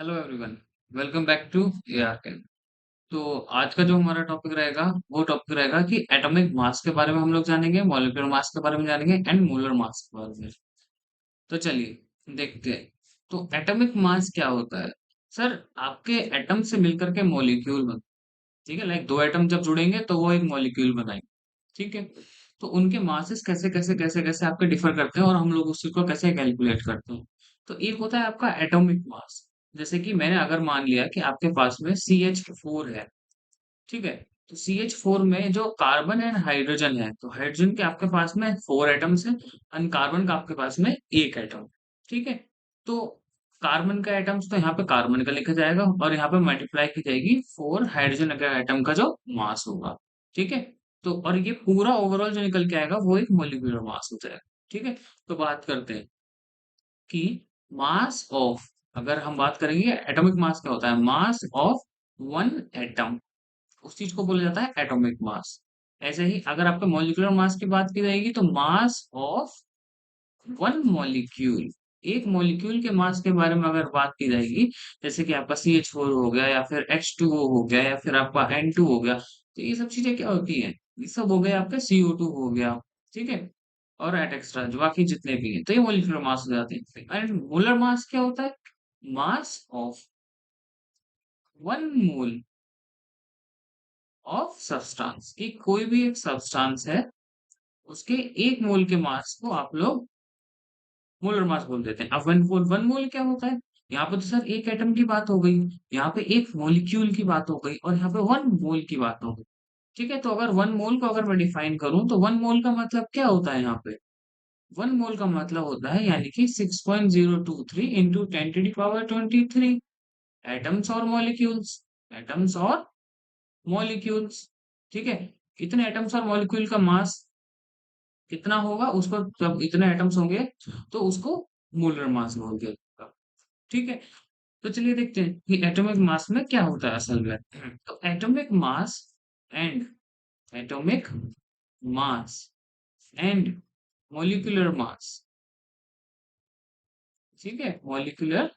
Hello everyone. Welcome back to ARK. तो आज का जो हमारा टॉपिक रहेगा वो टॉपिक रहेगा कि एटॉमिक मास के बारे में हम लोग जानेंगे, मॉलिक्यूलर मास के बारे में जानेंगे एंड मोलर मास के बारे में। तो चलिए देखते हैं। तो एटॉमिक मास क्या होता है? सर, आपके एटम से मिलकर के मॉलिक्यूल बन, ठीक है, लाइक दो एटम जब जुड़ेंगे तो वो एक मॉलिक्यूल बनाएंगे। ठीक है। तो उनके मासेस कैसे कैसे कैसे कैसे आपके डिफर करते हैं और हम लोग उसी को कैसे कैलकुलेट करते हैं। तो एक होता है आपका एटॉमिक मास। जैसे कि मैंने अगर मान लिया कि आपके पास में CH4 है, ठीक है। तो CH4 में जो कार्बन एंड हाइड्रोजन है, तो हाइड्रोजन के आपके पास में 4 एटम्स है एंड कार्बन का आपके पास में एक एटम। ठीक है। तो कार्बन का एटम्स तो यहाँ पे कार्बन का लिखा जाएगा और यहाँ पे मल्टीप्लाई की जाएगी 4 हाइड्रोजन का एटम का जो मास होगा। ठीक है। तो और ये पूरा ओवरऑल जो निकल के आएगा वो एक मोलिकुलर मास हो जाएगा। ठीक है। तो बात करते हैं कि मास ऑफ, अगर हम बात करेंगे एटॉमिक मास क्या होता है, मास ऑफ वन एटम, उस चीज को बोला जाता है एटॉमिक मास। ऐसे ही अगर आपका मॉलिक्यूलर मास की बात की जाएगी तो मास ऑफ वन मॉलिक्यूल, एक मॉलिक्यूल के मास के बारे में अगर बात की जाएगी, जैसे कि आपका CH4 हो गया या फिर H2O हो गया या फिर आपका N2 हो गया, तो ये सब चीजें क्या होती हैं? ये सब हो गया आपका CO2 हो गया। ठीक है। और एट एक्स्ट्रा जो बाकी जितने भी हैं, तो ये मॉलिक्यूलर मास हो जाते हैं। एंड मोलर मास क्या होता है? Mass of one mole of substance, की कोई भी एक सब्सटेंस है, उसके एक मोल के मास को आप लोग मोलर मास बोल देते हैं। अब वन मोल क्या होता है? यहाँ पे तो सर एक एटम की बात हो गई, यहाँ पे एक मॉलिक्यूल की बात हो गई और यहाँ पे वन मोल की बात हो गई। ठीक है। तो अगर वन मोल को अगर मैं डिफाइन करूं तो वन मोल का मतलब क्या होता है यहाँ पे? वन मोल का मतलब होता है यानी कि 6.023 इंटू 10⁻23 एटम्स और मॉलिक्यूल्स, एटम्स और मॉलिक्यूल्स। ठीक है। इतने एटम्स और मॉलिक्यूल का मास कितना होगा, उसको जब इतने एटम्स होंगे तो उसको मोलर मास बोलते हैं। ठीक है। तो चलिए देखते हैं कि एटॉमिक मास में क्या होता है असल में। तो atomic atomic mass and molecular mass, ठीक है, मॉलिक्यूलर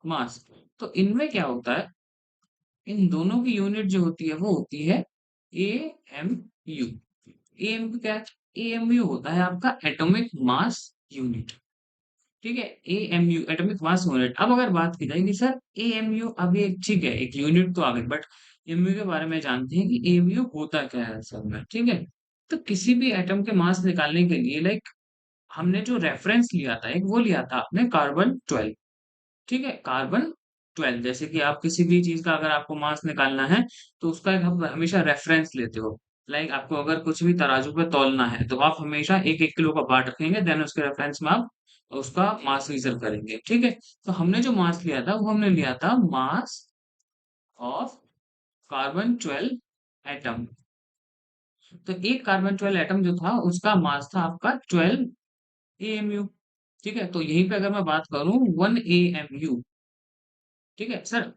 मास, तो इनमें क्या होता है, इन दोनों की यूनिट जो होती है वो होती है AMU। AMU क्या है? AMU होता है आपका एटॉमिक मास यूनिट। ठीक है। AMU atomic mass unit. अब अगर बात की जाए कि सर AMU अभी एक ठीक है, एक यूनिट तो आ गई, बट AMU के बारे में जानते हैं कि AMU होता क्या है असल में। ठीक है। तो किसी भी एटम के मास निकालने के लिए, लाइक हमने जो रेफरेंस लिया था, एक वो लिया था आपने कार्बन 12। ठीक है। कार्बन 12, जैसे कि आप किसी भी चीज का अगर आपको मास निकालना है तो उसका एक आप हमेशा रेफरेंस लेते हो। लाइक आपको अगर कुछ भी तराजू पे तौलना है तो आप हमेशा एक एक किलो का पार्ट रखेंगे, देन उसके रेफरेंस में आप उसका मास मेजर करेंगे। ठीक है। तो हमने जो मास लिया था वो हमने लिया था मास ऑफ कार्बन 12 एटम। तो एक कार्बन 12 एटम जो था उसका मास था आपका 12 AMU। ठीक है। तो यहीं पे अगर मैं बात करूं 1 AMU, ठीक है सर,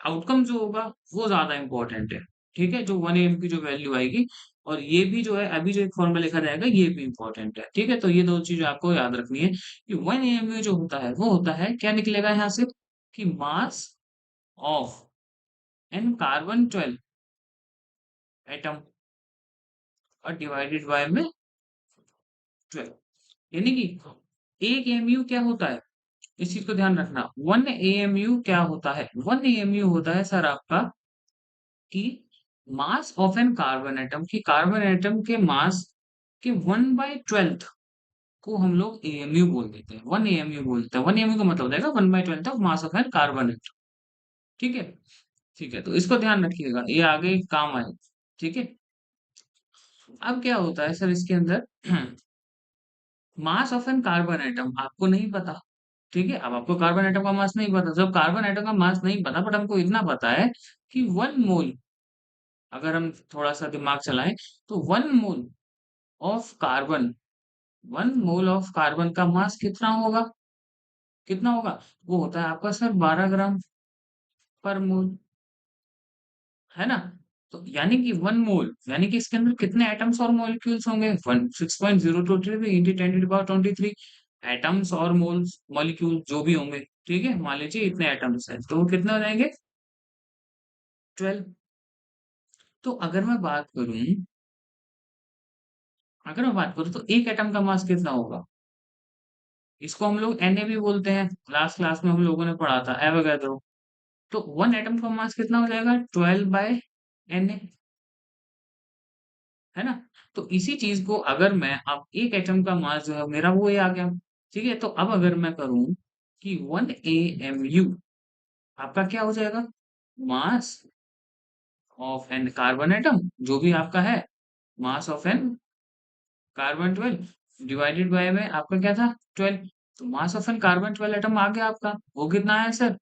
आउटकम जो होगा वो ज्यादा इंपॉर्टेंट है। ठीक है। जो 1 AM की जो वैल्यू आएगी और ये भी जो है अभी जो एक फॉर्मूला लिखा जाएगा ये भी इंपॉर्टेंट है। ठीक है। तो ये दो चीजें आपको याद रखनी है कि 1 AMU जो होता है वो होता है, क्या निकलेगा यहाँ से, कि mass of an carbon 12 atom और डिवाइडेड बाय में 12, यानी कि 1 AMU क्या होता है, इस चीज को ध्यान रखना। 1 AMU क्या होता है? 1 AMU होता है सर आपका कि mass of an carbon atom, की कार्बन एटम के मास के 1/12 को हम लोग AMU बोल देते हैं। 1 AMU बोलते हैं। 1 AMU का मतलब हो जाएगा 1/12 of mass of an carbon atom. ठीक है। ठीक है। तो इसको ध्यान रखिएगा, ये आगे काम आएगा। ठीक है। अब क्या होता है सर इसके अंदर, mass of an carbon atom आपको नहीं पता। ठीक है। अब आपको कार्बन एटम का मास नहीं पता, जब कार्बन एटम का मास नहीं पता बट हमको इतना पता है कि 1 मोल, अगर हम थोड़ा सा दिमाग चलाएं तो 1 mole of carbon, 1 mole of carbon का मास कितना होगा? कितना होगा? वो होता है आपका सर 12 ग्राम पर मोल, है ना। तो यानी कि 1 मोल यानी कि इसके अंदर कितने एटम्स और मॉलिक्यूल्स होंगे? 16.023 इंटू 10⁻23। एटम्स और मोल्स मॉलिक्यूल जो भी होंगे, ठीक है, मान लीजिए इतने एटम्स हैं, तो वो कितने हो जाएंगे? 12। तो अगर मैं बात करूं तो एक एटम का मास कितना होगा? इसको हम लोग Na भी बोलते हैं, लास्ट क्लास में हम लोगों ने पढ़ा था एवोगैड्रो। तो वन एटम का मास कितना हो जाएगा? 12/Na, है ना? तो इसी चीज को अगर मैं अब एक एटम का मास जो है मेरा वो ये आ गया, ठीक है, तो अब अगर मैं करूं कि 1 AMU आपका क्या हो जाएगा? Mass of an carbon atom, जो भी आपका है, mass of an carbon 12 divided by में आपका क्या था? 12। तो mass of an carbon 12 atom आ गया आपका, वो कितना है सर?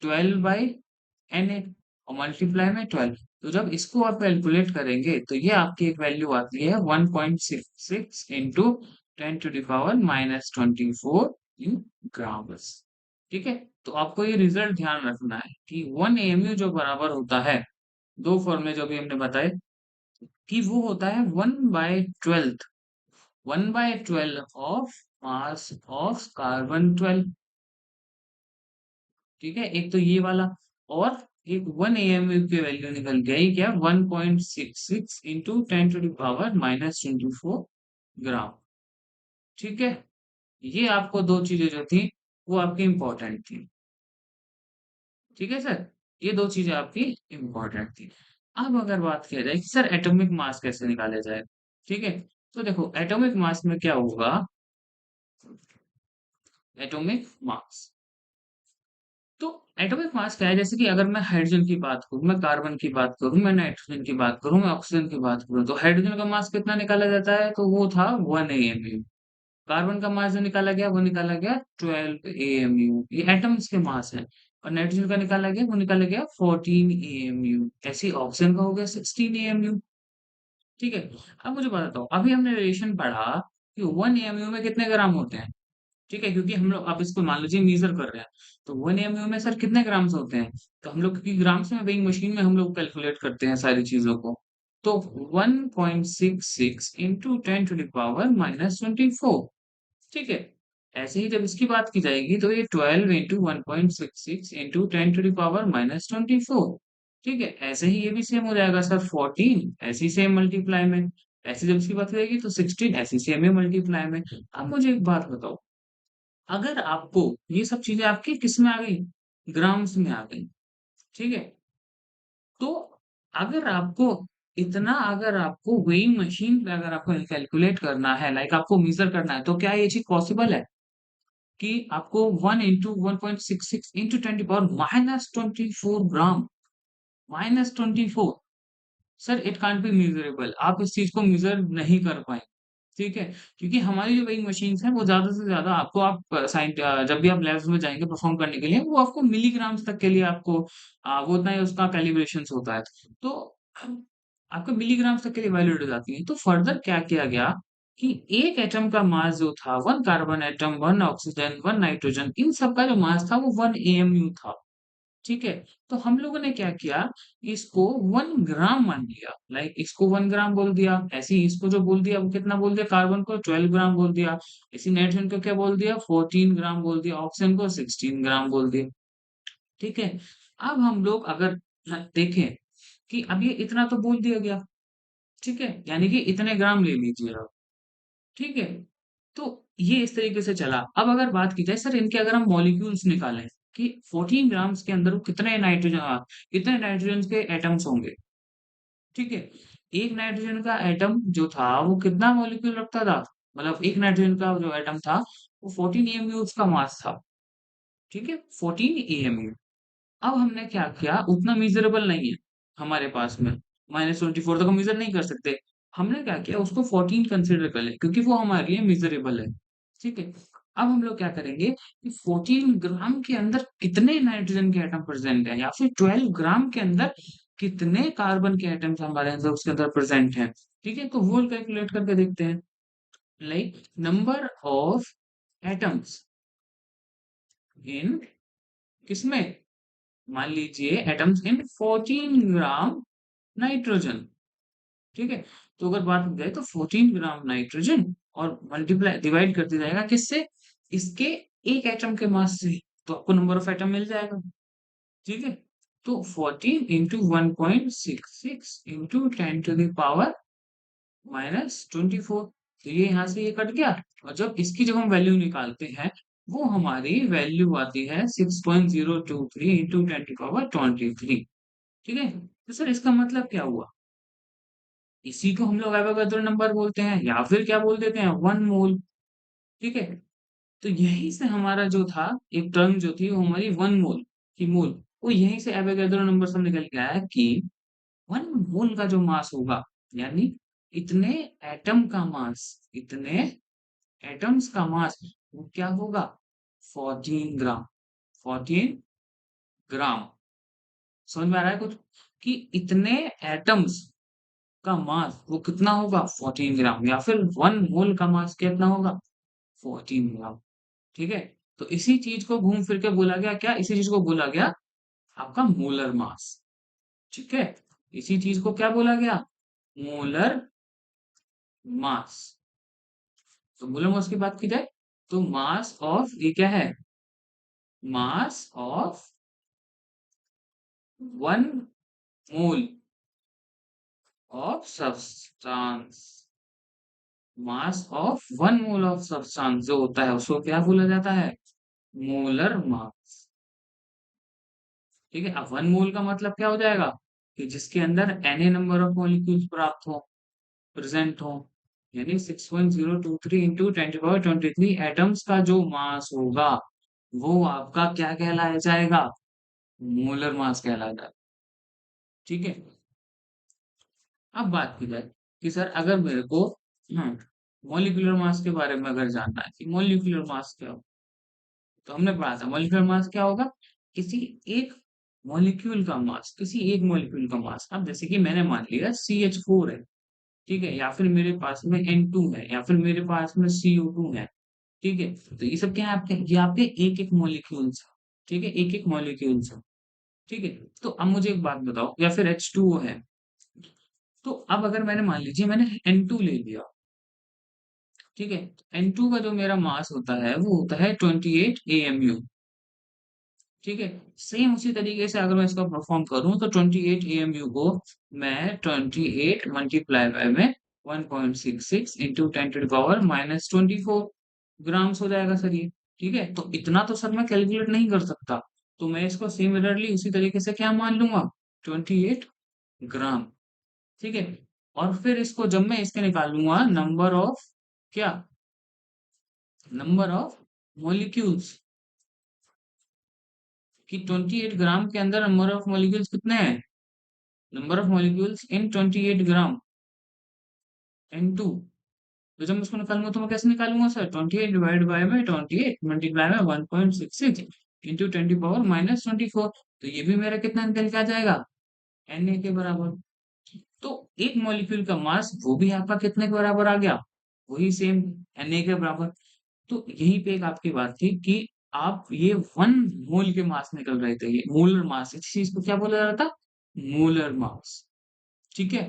12/Na, और मल्टीप्लाई में 12। तो जब इसको आप कैलकुलेट करेंगे तो ये आपकी एक वैल्यू आती है 1.66 इंटू 10⁻⁻24 इन ग्राम्स। ठीक है, तो आपको ये रिजल्ट ध्यान रखना है कि 1 AMU जो बराबर होता है, दो फॉर्मूले जो भी हमने बताए, कि वो होता है 1/12, 1/12 ऑफ मास ऑफ कार्बन 12। ठीक है, एक तो ये वाला, और एक 1 AMU की वैल्यू निकल गई क्या? 1.66 इंटू 10⁻⁻24 ग्राम। ठीक है, ये आपको दो चीजें जो थी वो आपकी इंपॉर्टेंट थी। ठीक है सर, ये दो चीजें आपकी इंपॉर्टेंट थी। अब अगर बात किया जाए कि सर एटॉमिक मास कैसे निकाला जाए, ठीक है, तो देखो एटॉमिक मास में क्या होगा? एटॉमिक मास, तो एटॉमिक मास क्या है? जैसे कि अगर मैं हाइड्रोजन की बात करूं, मैं कार्बन की बात करूं, मैं नाइट्रोजन की बात करूं, मैं ऑक्सीजन की बात करूं, तो हाइड्रोजन का मास कितना निकाला जाता है? तो वो था 1 AMU। कार्बन का मास जो निकाला गया वो निकाला गया 12 AMU, ये एटम्स के मास है। और नाइट्रोजन का निकाला गया वो निकाला गया 14 AMU। ऐसे ही ऑक्सीजन का हो गया 16 AMU। ठीक है, अब मुझे बताओ, अभी हमने रिलेशन पढ़ा कि 1 AMU में कितने ग्राम होते हैं। ठीक है, क्योंकि हम लोग आप इसको मान लीजिए मीजर कर रहे हैं, तो 1 AMU में सर कितने ग्राम्स होते हैं? तो हम लोग क्योंकि ग्राम्स में वेइंग मशीन में हम लोग कैलकुलेट करते हैं सारी चीजों को, तो 1.66 इंटू 10⁻⁻24। ठीक है, ऐसे ही जब इसकी बात की जाएगी तो ये 12 इंटू 1.66 इंटू 10⁻⁻24। ठीक है, ऐसे ही ये भी सेम हो जाएगा सर 14, ऐसे ही सेम मल्टीप्लाई में। ऐसे जब इसकी बात करेगी तो 16, ऐसे सेम है मल्टीप्लाई में। अब मुझे एक बात बताओ, अगर आपको ये सब चीजें आपकी किस में आ गई? ग्राम्स में आ गई। ठीक है, तो अगर आपको वेइंग मशीन पे अगर आपको कैलकुलेट करना है, लाइक आपको मीजर करना है, तो क्या ये चीज पॉसिबल है कि आपको 1 into 1.66 into 10⁻⁻24 gram, -24, sir it can't be measurable, आप इस चीज को मेजर नहीं कर पाए। ठीक है, क्योंकि हमारी जो वेइंग मशीन्स हैं वो ज्यादा से ज्यादा आपको, आप जब भी आप लैब्स में जाएंगे परफॉर्म करने के लिए, वो आपको मिलीग्राम्स तक के लिए आपको वो उतना ही उसका कैलिब्रेशन होता है। तो हम- आपको मिलीग्राम्स तक के लिए वैलिड हो जाती है। तो फर्दर क्या किया गया कि एक एटम का मास जो था, one carbon atom, one oxygen, one nitrogen, इन सब का जो मास था वो 1 AMU था। ठीक है, तो हम लोगों ने क्या किया, इसको 1 ग्राम मान लिया, लाइक इसको 1 ग्राम बोल दिया, ऐसे ही इसको जो बोल दिया वो कितना बोल दिया, कार्बन को 12 ग्राम बोल दिया, इसी नाइट्रोजन को क्या बोल दिया, 14 ग्राम बोल दिया, ऑक्सीजन को 16 ग्राम बोल दिया। ठीक है, अब हम लोग अगर देखें कि अब ये इतना तो बोल दिया गया, ठीक है, यानी कि इतने ग्राम ले लीजिए आप। ठीक है, तो ये इस तरीके से चला। अब अगर बात की जाए सर इनके, अगर हम मॉलिक्यूल्स निकालें कि 14 ग्राम्स के अंदर वो कितने नाइट्रोजन के एटम्स होंगे। ठीक है, एक नाइट्रोजन का एटम जो था वो कितना मॉलिक्यूल रखता था, मतलब एक नाइट्रोजन का जो एटम था वो 14 AMU उसका मास था। ठीक है, 14 AMU। अब हमने क्या किया, उतना मीजरेबल नहीं है हमारे पास में, -24 तक हम मीजर नहीं कर सकते। हमने क्या किया, उसको 14 कंसिडर कर ले, क्योंकि वो हमारे लिए मीजरेबल है। ठीक है, अब हम लोग क्या करेंगे कि 14 ग्राम के अंदर कितने नाइट्रोजन के एटम प्रेजेंट हैं, या फिर 12 ग्राम के अंदर कितने कार्बन के एटम्स हमारे अंदर उसके अंदर प्रेजेंट हैं। ठीक है, तो वो कैलकुलेट करके देखते हैं, like number of atoms in, किसमें, मान लीजिए एटम्स इन 14 ग्राम नाइट्रोजन। ठीक है, तो अगर बात की जाए तो 14 ग्राम नाइट्रोजन और मल्टीप्लाई डिवाइड कर दिया जाएगा किससे, इसके एक एटम के मास से, तो आपको नंबर ऑफ एटम मिल जाएगा। ठीक है, तो 14 into 1.66 into 10 to the power -24, तो ये यहाँ से ये कट गया। और जब हम वैल्यू निकालते हैं, वो हमारी वैल्यू आती है 6.023 इंटू 10 to the power 23। ठीक है, तो सर इसका मतलब क्या हुआ? इसी को हम लोग एवोगाद्रो नंबर बोलते हैं, या फिर क्या बोल देते हैं, 1 मोल। ठीक है, तो यहीं से हमारा जो था, एक टर्म जो थी वो हमारी 1 मोल की मोल, वो यहीं से एवोगाद्रो नंबर से निकल के आया कि 1 मोल का जो मास होगा, यानी इतने एटम का मास, इतने एटम्स का मास, वो क्या होगा? 14 ग्राम। 14 ग्राम। समझ में आ रहा है कुछ? कि इतने एटम्स का मास वो कितना होगा? 14 ग्राम, या फिर 1 मोल का मास कितना होगा? 14 ग्राम। ठीक है, तो इसी चीज को घूम फिर के बोला गया क्या? इसी चीज को बोला गया आपका मोलर मास। ठीक है, इसी चीज को क्या बोला गया? Molar mass. तो मोलर मास की बात की जाए, तो मास ऑफ, ये क्या है? Mass of 1 mole of substance. Mass of 1 mole of substance जो होता है उसको क्या बोला जाता है? Molar mass. ठीक है, अब 1 मोल का मतलब क्या हो जाएगा? कि जिसके अंदर an a number of molecules प्राप्त हो, प्रेजेंट हो, यानी 6.023 into 10 to the power 23 atoms का जो मास होगा, वो आपका क्या कहलाया जाएगा? मोलर मास कहलाएगा। ठीक है, अब बात की जाए कि सर अगर मेरे को मॉलिक्यूलर मास के बारे में अगर जानना है कि मॉलिक्यूलर मास क्या हो, तो हमने पढ़ा था मॉलिक्यूलर मास क्या होगा? किसी एक मॉलिक्यूल का मास, किसी एक मॉलिक्यूल का मास। अब जैसे कि मैंने मान लिया CH4 है, ठीक है, या फिर मेरे पास में N2 है, या फिर मेरे पास में CO2 है। ठीक है, तो ये सब क्या है आपके? ये आपके एक एक मॉलिक्यूल्स। ठीक है, एक एक मॉलिक्यूल्स। ठीक है, तो अब मुझे एक बात बताओ, या फिर H2O है, तो अब अगर मैंने मान लीजिए मैंने N2 ले लिया, ठीक है, N2 का जो मेरा मास होता है वो होता है 28 AMU। ठीक है, सेम उसी तरीके से अगर मैं इसका परफॉर्म करूं, तो 28 AMU को मैं 28 मल्टीप्लाई बाय में 1.66 into 10 to the power -24 grams हो जाएगा सर ये। ठीक है, तो इतना तो सर मैं कैलकुलेट नहीं कर सकता, तो मैं इसको सिमिलरली उसी तरीके से क्या मान लूंगा? 28 ग्राम। ठीक है, और फिर इसको जब मैं इसके निकालूंगा नंबर ऑफ, क्या, नंबर ऑफ मॉलिक्यूल्स, कि 28 ग्राम के अंदर नंबर ऑफ मॉलिक्यूल्स कितने हैं? Number of molecules in 28 gram N2। तो जब मैं उसको निकालूंगा तो मैं कैसे निकालूंगा सर? 28 डिवाइड बाय में 28 मल्टीप्लाई में 1.66 इंटू 10 to the power -24। तो ये भी मेरा कितना निकल के आ जाएगा? Na के बराबर। तो एक मॉलिक्यूल का मास वो भी आपका कितने के बराबर आ गया? वही सेम, Na के बराबर। तो यहीं पे एक आपकी बात थी कि आप ये 1 मोल के मास निकल रहे थे, ये मोलर मास, इस चीज को क्या बोला जा रहा था? Molar mass. ठीक है,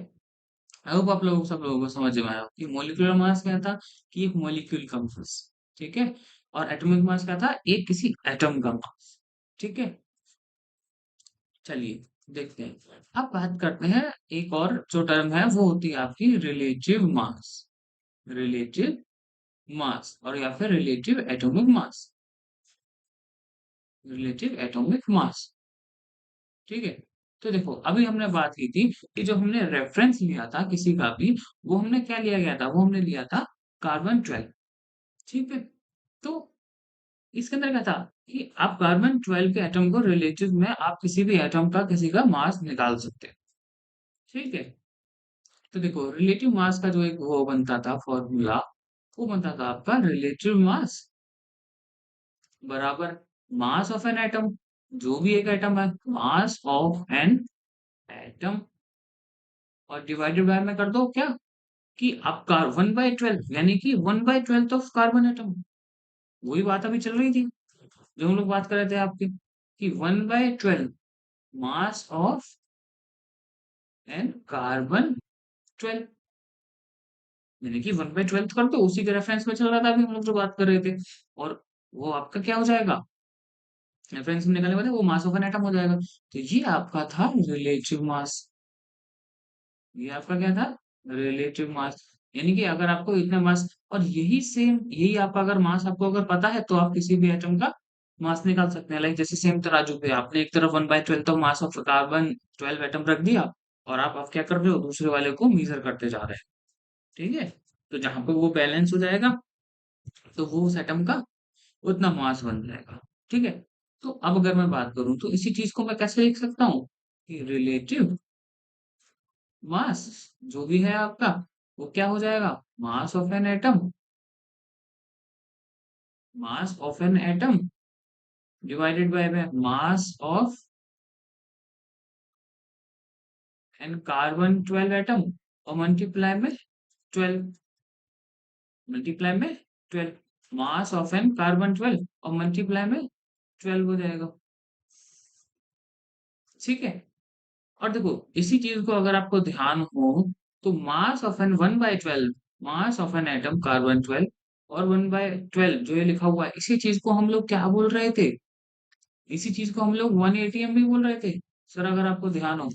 आई होप आप लोगों, सब लोगों को समझ में आया कि मॉलिक्यूलर मास क्या था? कि एक मॉलिक्यूल का मास। ठीक है, और एटॉमिक मास क्या था? एक किसी एटम का मास। ठीक है, चलिए देखते हैं। अब बात करते हैं, एक और जो टर्म है वो होती है आपकी रिलेटिव मास। रिलेटिव मास, और या फिर relative atomic mass. Relative atomic mass. ठीक है, तो देखो अभी हमने बात की थी कि जो हमने रेफरेंस लिया था किसी का भी, वो हमने क्या लिया गया था? वो हमने लिया था कार्बन 12। ठीक है, तो इसके अंदर क्या था कि आप कार्बन 12 के एटम को रिलेटिव में आप किसी भी एटम का किसी का मास निकाल सकते हैं। ठीक है, तो देखो रिलेटिव मास का जो एक वो बनता था फॉर्मूला, वो बनता था आपका रिलेटिव मास बराबर मास ऑफ एन एटम, जो भी एक एटम है, मास ऑफ एन एटम, और डिवाइडेड बाय में कर दो क्या, कि आप कार 1/12, यानी कि 1/12 ऑफ कार्बन एटम। वही बात अभी चल रही थी जो हम लोग बात कर रहे थे आपकी, कि 1/12 मास ऑफ एन कार्बन 12, यानी कि 1/12 कर दो, उसी के रेफरेंस में चल रहा था अभी हम लोग जो बात कर रहे थे। और वो आपका क्या हो जाएगा, रेफरेंस में निकालने वाले वो मास ऑफ एन एटम हो जाएगा। तो ये आपका था रिलेटिव मास। ये आपका क्या था, रिलेटिव मास। यानी कि अगर आपको इतना मास, और यही सेम, यही आपका अगर मास आपको अगर पता है तो आप किसी भी एटम का मास निकाल सकते हैं। लाइक जैसे सेम तराजू पे आपने एक तरफ 1/12 तक मास ऑफ कार्बन 12 एटम रख दिया, और आप क्या कर रहे हो, दूसरे वाले को मीजर करते जा रहे हैं। ठीक है, तो जहां पे वो बैलेंस हो जाएगा, तो वो उस एटम का उतना मास बन जाएगा। ठीक है, तो अब अगर मैं बात करूं तो इसी चीज को मैं कैसे लिख सकता हूँ, कि रिलेटिव मास जो भी है आपका, वो क्या हो जाएगा, mass of an atom, mass of an atom divided by mass of an carbon 12 atom, और मल्टीप्लाई में 12, मल्टीप्लाई में 12, मास ऑफ एन कार्बन 12 और मल्टीप्लाई में 12 हो जाएगा। ठीक है, और देखो इसी चीज को अगर आपको ध्यान हो, तो mass of an 1/12, mass of an atom carbon 12 और 1/12 जो ये लिखा हुआ है, इसी चीज को हम लोग क्या बोल रहे थे, इसी चीज को हम लोग 1 atm भी बोल रहे थे। सर अगर आपको ध्यान हो,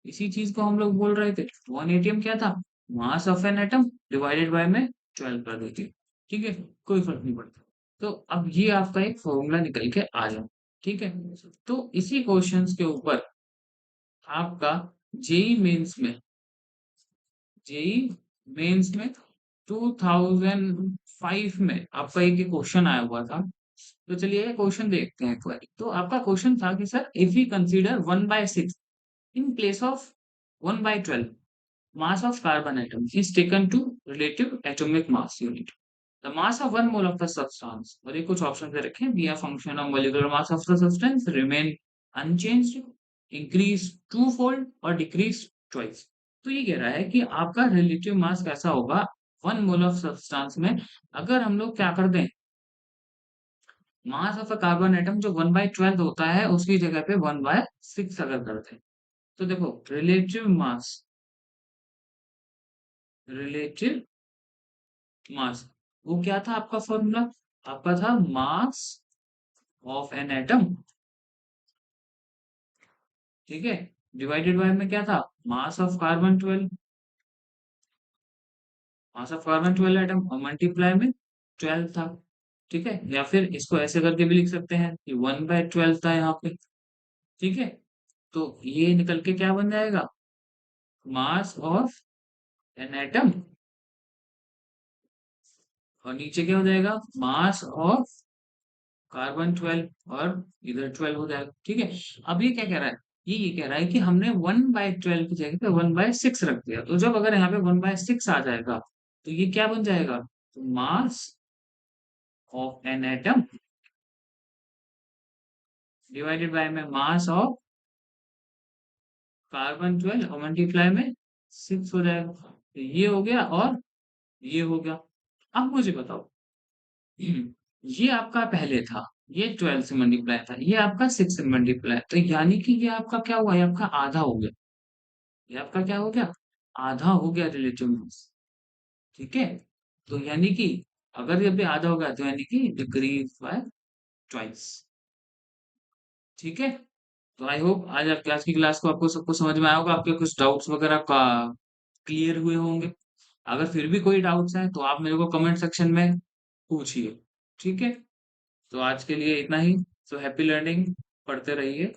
इसी चीज को हम लोग बोल रहे थे। 1 atm क्या था, मास of an atom divided by में 12 कर देती। ठीक है, कोई फर्क नहीं पड़ता। तो अब ये आपका एक फॉर्मूला निकल के आ जाए। ठीक है, तो इसी क्वेश्चंस के ऊपर आपका जेई मेंस में, जेई मेंस में 2005 में आपका एक क्वेश्चन आया हुआ था। तो चलिए ये क्वेश्चन देखते हैं एक बार। तो आपका क्वेश्चन था कि sir if we consider 1/6 in place of 1/12, mass of carbon atom is taken to relative atomic mass unit. The mass of one mole of the substance, और ये कुछ ऑप्शन दे रखे हैं, be a function of molecular mass of the substance, remain unchanged, increase twofold और decrease twice। तो ये कह रहा है कि आपका रिलेटिव मास कैसा होगा 1 मोल ऑफ सब्सटेंस में, अगर हम लोग क्या कर दें, mass of a carbon atom जो 1/12 होता है उसकी जगह पे 1/6 अगर कर दें। तो देखो रिलेटिव मास, रिलेटिव मास, वो क्या था आपका फॉर्मूला, आपका था मास ऑफ एन एटम। ठीक है, डिवाइडेड बाय में क्या था, mass of carbon 12, mass of carbon 12 atom और मल्टीप्लाई में 12 था। ठीक है, या फिर इसको ऐसे करके भी लिख सकते हैं कि 1/12 था यहाँ पे। ठीक है, तो ये निकल के क्या बन जाएगा, मास ऑफ एन एटम, और नीचे क्या हो जाएगा, मास ऑफ कार्बन 12, और इधर 12 हो जाएगा। ठीक है, अब ये क्या कह रहा है, ये कह रहा है कि हमने 1/12 की जगह पे 1/6 रख दिया, तो जब अगर यहाँ पे 1/6 आ जाएगा, तो ये क्या बन जाएगा, तो mass of an atom divided by में मास ऑफ कार्बन 12 और मल्टीप्लाई में 6 हो जाएगा। तो ये हो गया और ये हो गया। अब मुझे बताओ, ये आपका पहले था, ये 12 से मल्टीप्लाई था, ये आपका 6 से मल्टीप्लाई, तो यानी कि ये आपका क्या हुआ, ये आपका आधा हो गया। ये आपका क्या हो गया, आधा हो गया रिलेटिव मास। ठीक है, तो यानी कि अगर ये भी आधा हो गया, तो यानी कि डिक्रीज बाय ट्वाइस। ठीक है, तो आई होप आज आपकी आज की क्लास को आपको सबको समझ में आया होगा, आपके कुछ डाउट्स वगैरह का क्लियर हुए होंगे। अगर फिर भी कोई डाउट्स हैं तो आप मेरे को कमेंट सेक्शन में पूछिए। ठीक है, तो आज के लिए इतना ही। सो हैप्पी लर्निंग, पढ़ते रहिए।